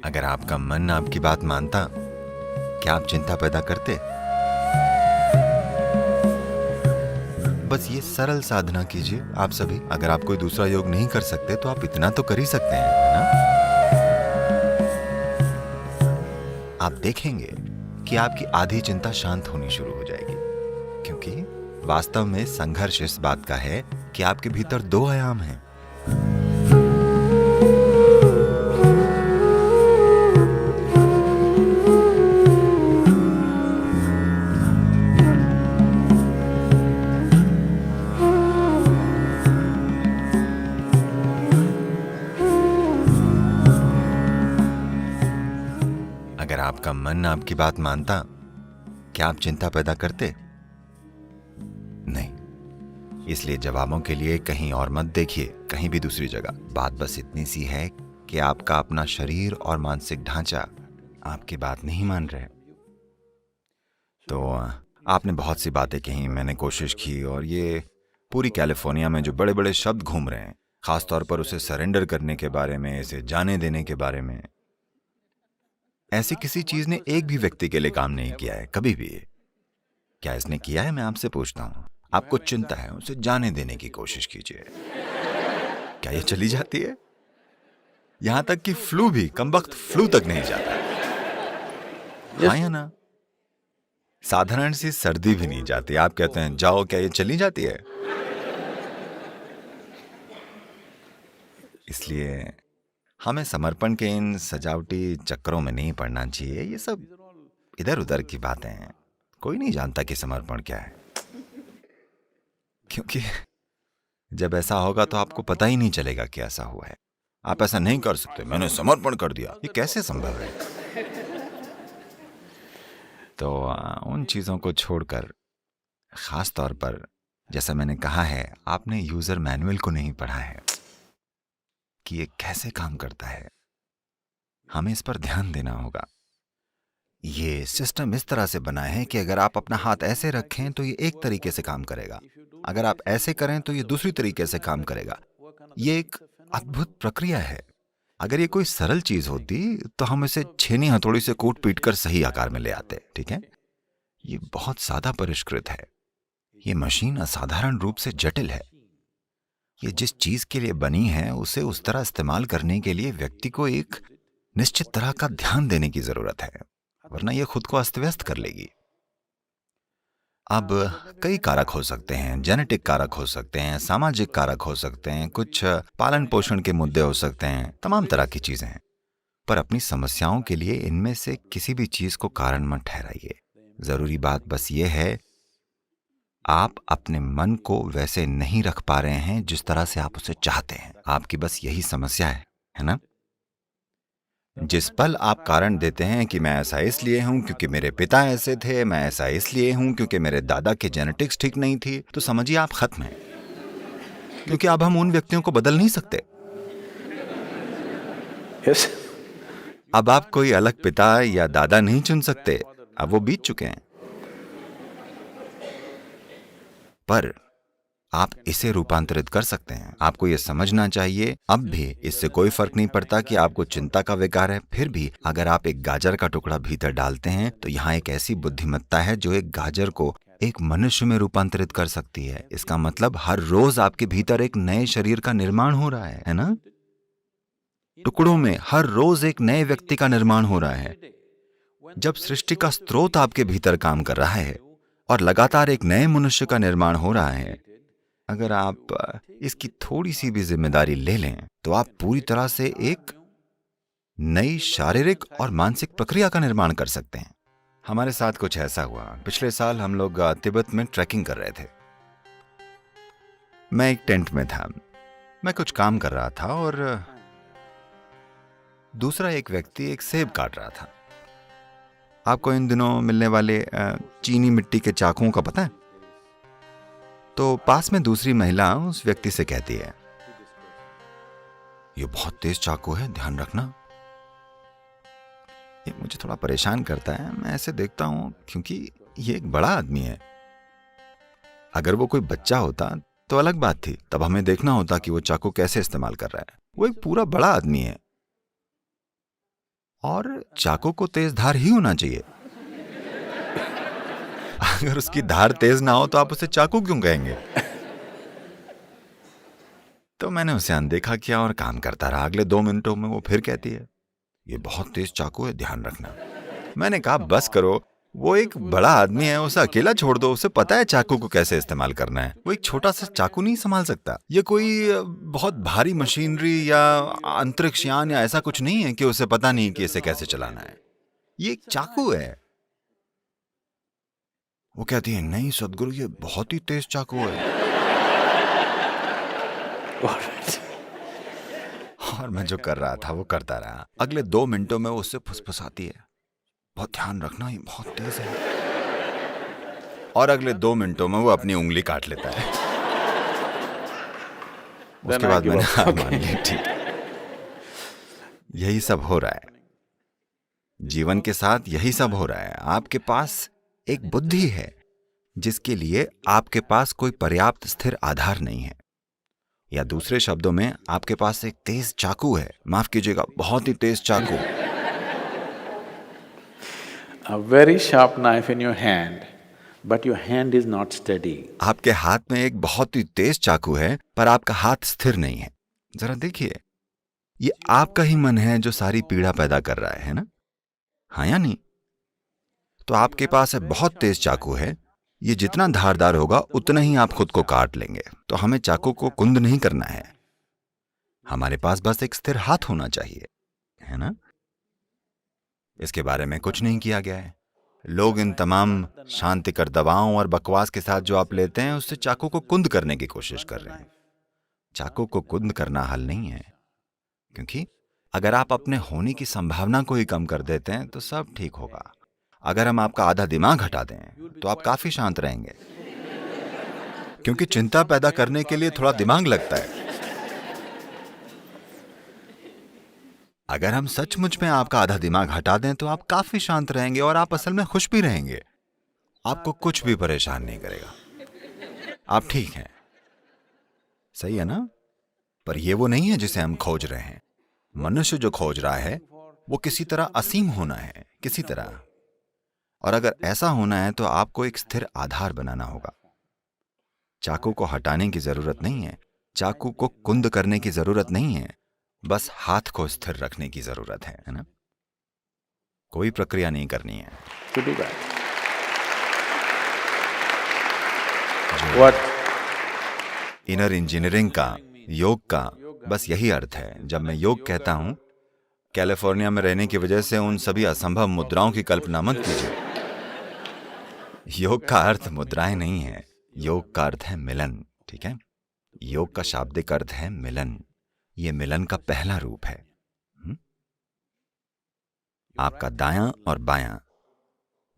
अगर आपका मन आपकी बात मानता, क्या आप चिंता पैदा करते? बस ये सरल साधना कीजिए आप सभी। अगर आप कोई दूसरा योग नहीं कर सकते तो आप इतना तो कर ही सकते हैं, है ना? आप देखेंगे कि आपकी आधी चिंता शांत होनी शुरू हो जाएगी, क्योंकि वास्तव में संघर्ष इस बात का है कि आपके भीतर दो आयाम हैं। अगर आपका मन आपकी बात मानता, क्या आप चिंता पैदा करते? नहीं। इसलिए जवाबों के लिए कहीं और मत देखिए, कहीं भी दूसरी जगह। बात बस इतनी सी है कि आपका अपना शरीर और मानसिक ढांचा आपकी बात नहीं मान रहे। तो आपने बहुत सी बातें कही, मैंने कोशिश की, और ये पूरी कैलिफोर्निया में जो बड़े बड़े शब्द घूम रहे हैं, खासतौर पर उसे सरेंडर करने के बारे में, इसे जाने देने के बारे में, ऐसी किसी चीज ने एक भी व्यक्ति के लिए काम नहीं किया है कभी भी। क्या इसने किया है? मैं आपसे पूछता हूं। आपको चिंता है, उसे जाने देने की कोशिश कीजिए। क्या ये चली जाती है? यहां तक कि फ्लू भी, कमबख्त फ्लू तक नहीं जाता। हाँ या ना? साधारण सी सर्दी भी नहीं जाती। आप कहते हैं जाओ, क्या ये चली जाती है? इसलिए हमें समर्पण के इन सजावटी चक्करों में नहीं पड़ना चाहिए। ये सब इधर उधर की बातें हैं। कोई नहीं जानता कि समर्पण क्या है, क्योंकि जब ऐसा होगा तो आपको पता ही नहीं चलेगा कि ऐसा हुआ है। आप ऐसा नहीं कर सकते, मैंने समर्पण कर दिया, ये कैसे संभव है? तो उन चीजों को छोड़कर, खास तौर पर जैसा मैंने कहा है, आपने यूजर मैनुअल को नहीं पढ़ा है कि ये कैसे काम करता है। हमें इस पर ध्यान देना होगा। ये सिस्टम इस तरह से बना है कि अगर आप अपना हाथ ऐसे रखें तो ये एक तरीके से काम करेगा, अगर आप ऐसे करें तो ये दूसरी तरीके से काम करेगा। ये एक अद्भुत प्रक्रिया है। अगर ये कोई सरल चीज होती तो हम इसे छेनी हथौड़ी से कूट पीट कर सही आकार में ले आते, ठीक है? ये बहुत सादा परिष्कृत है। ये मशीन असाधारण रूप से जटिल है। ये जिस चीज के लिए बनी है उसे उस तरह इस्तेमाल करने के लिए व्यक्ति को एक निश्चित तरह का ध्यान देने की जरूरत है, वरना यह खुद को अस्त व्यस्त कर लेगी। अब कई कारक हो सकते हैं, जेनेटिक कारक हो सकते हैं, सामाजिक कारक हो सकते हैं, कुछ पालन पोषण के मुद्दे हो सकते हैं, तमाम तरह की चीजें हैं। पर अपनी समस्याओं के लिए इनमें से किसी भी चीज को कारण मत ठहराइए। जरूरी बात बस ये है, आप अपने मन को वैसे नहीं रख पा रहे हैं जिस तरह से आप उसे चाहते हैं। आपकी बस यही समस्या है ना? जिस पल आप कारण देते हैं कि मैं ऐसा इसलिए हूं क्योंकि मेरे पिता ऐसे थे, मैं ऐसा इसलिए हूं क्योंकि मेरे दादा की जेनेटिक्स ठीक नहीं थी, तो समझिए आप खत्म हैं। क्योंकि अब हम उन व्यक्तियों को बदल नहीं सकते। Yes. अब आप कोई अलग पिता या दादा नहीं चुन सकते, अब वो बीत चुके हैं। पर आप इसे रूपांतरित कर सकते हैं। आपको यह समझना चाहिए, अब भी इससे कोई फर्क नहीं पड़ता कि आपको चिंता का विकार है। फिर भी अगर आप एक गाजर का टुकड़ा भीतर डालते हैं तो यहाँ एक ऐसी बुद्धिमत्ता है जो एक गाजर को एक मनुष्य में रूपांतरित कर सकती है। इसका मतलब हर रोज आपके भीतर एक नए शरीर का निर्माण हो रहा है ना? टुकड़ों में हर रोज एक नए व्यक्ति का निर्माण हो रहा है। जब सृष्टि का स्रोत आपके भीतर काम कर रहा है और लगातार एक नए मनुष्य का निर्माण हो रहा है, अगर आप इसकी थोड़ी सी भी जिम्मेदारी ले लें तो आप पूरी तरह से एक नई शारीरिक और मानसिक प्रक्रिया का निर्माण कर सकते हैं। हमारे साथ कुछ ऐसा हुआ। पिछले साल हम लोग तिब्बत में ट्रैकिंग कर रहे थे। मैं एक टेंट में था, मैं कुछ काम कर रहा था और दूसरा एक व्यक्ति एक सेब काट रहा था। आपको इन दिनों मिलने वाले चीनी मिट्टी के चाकुओं का पता है? तो पास में दूसरी महिला उस व्यक्ति से कहती है, ये बहुत तेज चाकू है, ध्यान रखना। ये मुझे थोड़ा परेशान करता है। मैं ऐसे देखता हूं क्योंकि ये एक बड़ा आदमी है। अगर वो कोई बच्चा होता तो अलग बात थी, तब हमें देखना होता कि वो चाकू कैसे इस्तेमाल कर रहा है। वो एक पूरा बड़ा आदमी है। और चाकू को तेज धार ही होना चाहिए। अगर उसकी धार तेज ना हो तो आप उसे चाकू क्यों कहेंगे? तो मैंने उसे अनदेखा किया और काम करता रहा। अगले 2 मिनटों में वो फिर कहती है, ये बहुत तेज चाकू है, ध्यान रखना। मैंने कहा बस करो, वो एक बड़ा आदमी है, उसे अकेला छोड़ दो, उसे पता है चाकू को कैसे इस्तेमाल करना है। वो एक छोटा सा चाकू नहीं संभाल सकता। ये कोई बहुत भारी मशीनरी या अंतरिक्ष यान या ऐसा कुछ नहीं है कि उसे पता नहीं कि इसे कैसे चलाना है। ये एक चाकू है। वो कहती है, नहीं सदगुरु, ये बहुत ही तेज चाकू है। और मैं जो कर रहा था वो करता रहा। अगले 2 मिनटों में वो उससे फुसफुसाती है, बहुत ध्यान रखना, ये बहुत तेज है। और अगले 2 मिनटों में वो अपनी उंगली काट लेता है। उसके बाद मैंने हार मान ली। ठीक, यही सब हो रहा है जीवन के साथ, यही सब हो रहा है। आपके पास एक बुद्धि है जिसके लिए आपके पास कोई पर्याप्त स्थिर आधार नहीं है, या दूसरे शब्दों में आपके पास एक तेज चाकू है, माफ कीजिएगा, बहुत ही तेज चाकू। A very sharp knife in your hand, but your hand is not steady. आपके हाथ में एक बहुत ही तेज चाकू है पर आपका हाथ स्थिर नहीं है। जरा देखिए, ये आपका ही मन है जो सारी पीड़ा पैदा कर रहा है ना? हाँ या नहीं? तो आपके पास है बहुत तेज चाकू है, ये जितना धारदार होगा उतना ही आप खुद को काट लेंगे। तो हमें चाकू को कुंद नहीं करना है, हमारे पास बस एक स्थिर हाथ होना चाहिए, है ना? इसके बारे में कुछ नहीं किया गया है। लोग इन तमाम शांतिकर दवाओं और बकवास के साथ जो आप लेते हैं उससे चाकू को कुंद करने की कोशिश कर रहे हैं। चाकू को कुंद करना हल नहीं है, क्योंकि अगर आप अपने होने की संभावना को ही कम कर देते हैं तो सब ठीक होगा। अगर हम आपका आधा दिमाग हटा दें तो आप काफी शांत रहेंगे, क्योंकि चिंता पैदा करने के लिए थोड़ा दिमाग लगता है। अगर हम सचमुच में आपका आधा दिमाग हटा दें तो आप काफी शांत रहेंगे और आप असल में खुश भी रहेंगे। आपको कुछ भी परेशान नहीं करेगा, आप ठीक हैं। सही है ना? पर यह वो नहीं है जिसे हम खोज रहे हैं। मनुष्य जो खोज रहा है वो किसी तरह असीम होना है, किसी तरह। और अगर ऐसा होना है तो आपको एक स्थिर आधार बनाना होगा। चाकू को हटाने की जरूरत नहीं है, चाकू को कुंद करने की जरूरत नहीं है, बस हाथ को स्थिर रखने की जरूरत है ना? कोई प्रक्रिया नहीं करनी है। इनर इंजीनियरिंग का, योग का बस यही अर्थ है। जब मैं योग कहता हूं, कैलिफोर्निया में रहने की वजह से उन सभी असंभव मुद्राओं की कल्पना मत कीजिए। योग का अर्थ मुद्राएं नहीं है, योग का अर्थ है मिलन। ठीक है? योग का शाब्दिक अर्थ है मिलन। ये मिलन का पहला रूप है। आपका दायां और बायां,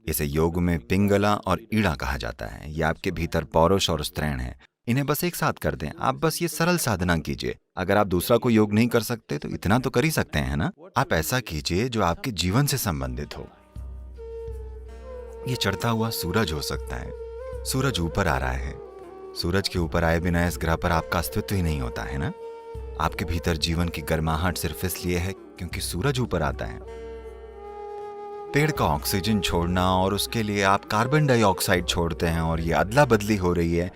इसे योग में पिंगला और ईड़ा कहा जाता है। ये आपके भीतर पौरुष और स्त्रैण है। इन्हें बस एक साथ कर दें। आप बस ये सरल साधना कीजिए। अगर आप दूसरा कोई योग नहीं कर सकते तो इतना तो कर ही सकते हैं ना? आप ऐसा कीजिए जो आपके जीवन से संबंधित हो। ये चढ़ता हुआ सूरज हो सकता है। सूरज ऊपर आ रहा है। सूरज के ऊपर आए बिना इस ग्रह पर आपका अस्तित्व ही नहीं होता है ना? आपके भीतर जीवन की गर्माहट सिर्फ इसलिए है क्योंकि सूरज ऊपर आता है। पेड़ का ऑक्सीजन छोड़ना और उसके लिए आप कार्बन डाइऑक्साइड छोड़ते हैं और ये अदला बदली हो रही है।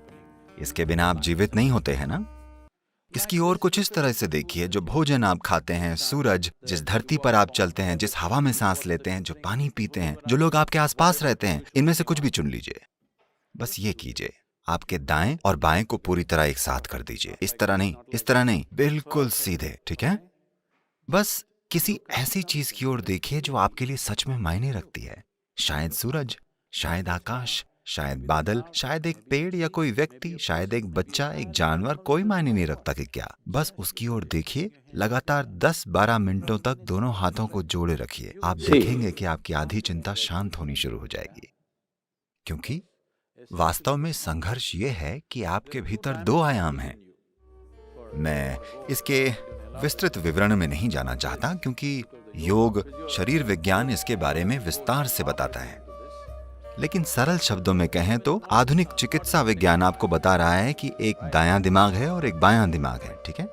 इसके बिना आप जीवित नहीं होते हैं ना? इसकी ओर कुछ इस तरह से देखिए, जो भोजन आप खाते हैं, सूरज, जिस धरती पर आप चलते हैं, जिस हवा में सांस लेते हैं, जो पानी पीते हैं, जो लोग आपके आसपास रहते हैं, इनमें से कुछ भी चुन लीजिए। बस ये कीजिए, आपके दाएं और बाएं को पूरी तरह एक साथ कर दीजिए। इस तरह नहीं, इस तरह नहीं, बिल्कुल सीधे। ठीक है? बस किसी ऐसी चीज की ओर देखिए जो आपके लिए सच में मायने रखती है। शायद सूरज, शायद आकाश, शायद बादल, शायद एक पेड़ या कोई व्यक्ति, शायद एक बच्चा, एक जानवर, कोई मायने नहीं रखता कि क्या। बस उसकी ओर देखिए। लगातार 10-12 मिनटों तक दोनों हाथों को जोड़े रखिए। आप देखेंगे कि आपकी आधी चिंता शांत होनी शुरू हो जाएगी। क्योंकि वास्तव में संघर्ष ये है कि आपके भीतर 2 आयाम हैं। मैं इसके विस्तृत विवरण में नहीं जाना चाहता, क्योंकि योग, शरीर विज्ञान इसके बारे में विस्तार से बताता है। लेकिन सरल शब्दों में कहें तो आधुनिक चिकित्सा विज्ञान आपको बता रहा है कि एक दायां दिमाग है और एक बायां दिमाग है। ठीक है?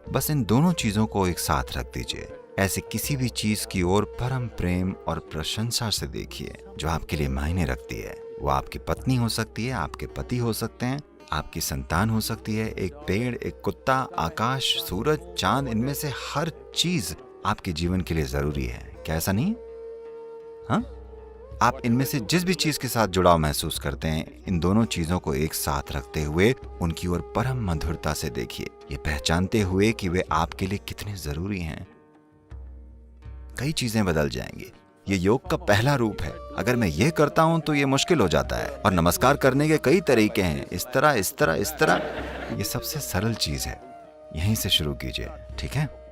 बस इन दोनों चीजों को एक साथ रख दीजिए। ऐसे किसी भी चीज की ओर परम प्रेम और प्रशंसा से देखिए जो आपके लिए मायने रखती है। वो आपकी पत्नी हो सकती है, आपके पति हो सकते हैं, आपकी संतान हो सकती है, एक पेड़, एक कुत्ता, आकाश, सूरज, चांद, इनमें से हर चीज आपके जीवन के लिए जरूरी है। क्या ऐसा नहीं? हाँ, आप इनमें से जिस भी चीज के साथ जुड़ाव महसूस करते हैं, इन दोनों चीजों को एक साथ रखते हुए उनकी ओर परम मधुरता से देखिए, ये पहचानते हुए कि वे आपके लिए कितने जरूरी हैं। कई चीजें बदल जाएंगी। ये योग का पहला रूप है। अगर मैं ये करता हूं तो ये मुश्किल हो जाता है। और नमस्कार करने के कई तरीके हैं, इस तरह इस तरह इस तरह। ये सबसे सरल चीज है। यहीं से शुरू कीजिए, ठीक है?